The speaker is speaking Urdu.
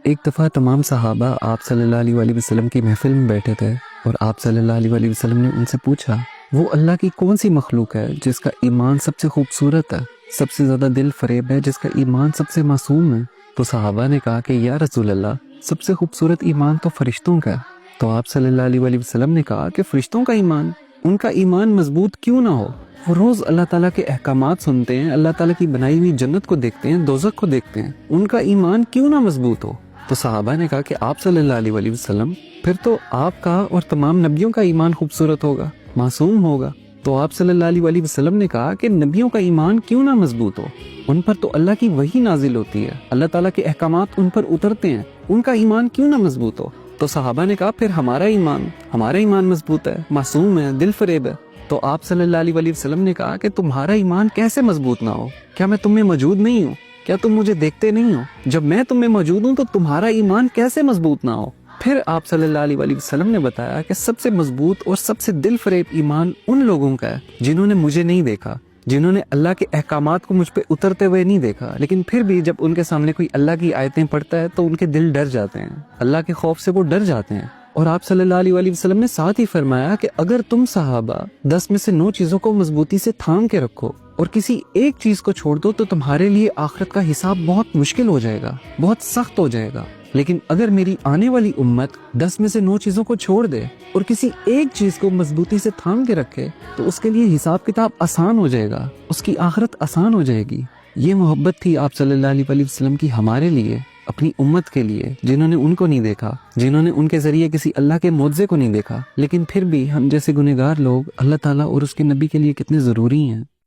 ایک دفعہ تمام صحابہ آپ صلی اللہ علیہ وسلم کی محفل میں بیٹھے تھے اور آپ صلی اللہ علیہ وسلم نے ان سے پوچھا، وہ اللہ کی کون سی مخلوق ہے جس کا ایمان سب سے خوبصورت ہے، سب سے زیادہ دل فریب ہے، جس کا ایمان سب سے معصوم ہے؟ تو صحابہ نے کہا کہ یا رسول اللہ، سب سے خوبصورت ایمان تو فرشتوں کا ہے۔ تو آپ صلی اللہ علیہ وسلم نے کہا کہ فرشتوں کا ایمان، ان کا ایمان مضبوط کیوں نہ ہو؟ وہ روز اللہ تعالیٰ کے احکامات سنتے ہیں، اللہ تعالیٰ کی بنائی ہوئی جنت کو دیکھتے ہیں، دوزخ کو دیکھتے ہیں، ان کا ایمان کیوں نہ مضبوط ہو؟ تو صحابہ نے کہا کہ آپ صلی اللہ علیہ وسلم، پھر تو آپ کا اور تمام نبیوں کا ایمان خوبصورت ہوگا، معصوم ہوگا۔ تو آپ صلی اللہ علیہ وسلم نے کہا کہ نبیوں کا ایمان کیوں نہ مضبوط ہو؟ ان پر تو اللہ کی وحی نازل ہوتی ہے، اللہ تعالیٰ کے احکامات ان پر اترتے ہیں، ان کا ایمان کیوں نہ مضبوط ہو؟ تو صحابہ نے کہا پھر ہمارا ایمان مضبوط ہے، معصوم ہے، دل فریب ہے۔ تو آپ صلی اللہ علیہ وسلم نے کہا کہ تمہارا ایمان کیسے مضبوط نہ ہو؟ کیا میں تم میں موجود نہیں ہوں؟ کیا تم مجھے دیکھتے نہیں ہو؟ جب میں تم میں موجود ہوں تو تمہارا ایمان کیسے مضبوط نہ ہو؟ پھر آپ صلی اللہ علیہ وسلم نے بتایا کہ سب سے مضبوط اور سب سے دل فریب ایمان ان لوگوں کا ہے جنہوں نے مجھے نہیں دیکھا، جنہوں نے اللہ کے احکامات کو مجھ پہ اترتے ہوئے نہیں دیکھا، لیکن پھر بھی جب ان کے سامنے کوئی اللہ کی آیتیں پڑھتا ہے تو ان کے دل ڈر جاتے ہیں، اللہ کے خوف سے وہ ڈر جاتے ہیں۔ اور آپ صلی اللہ علیہ وسلم نے ساتھ ہی فرمایا کہ اگر تم صحابہ 10 میں سے 9 چیزوں کو مضبوطی سے تھام کے رکھو اور کسی ایک چیز کو چھوڑ دو تو تمہارے لیے آخرت کا حساب بہت مشکل ہو جائے گا، بہت سخت ہو جائے گا۔ لیکن اگر میری آنے والی امت 10 میں سے 9 چیزوں کو چھوڑ دے اور کسی ایک چیز کو مضبوطی سے تھام کے رکھے تو اس کے لیے حساب کتاب آسان ہو جائے گا، اس کی آخرت آسان ہو جائے گی۔ یہ محبت تھی آپ صلی اللہ علیہ وسلم کی ہمارے لیے، اپنی امت کے لیے، جنہوں نے ان کو نہیں دیکھا، جنہوں نے ان کے ذریعے کسی اللہ کے معجزے کو نہیں دیکھا، لیکن پھر بھی ہم جیسے گنہگار لوگ اللہ تعالیٰ اور اس کے نبی کے لیے کتنے ضروری ہیں۔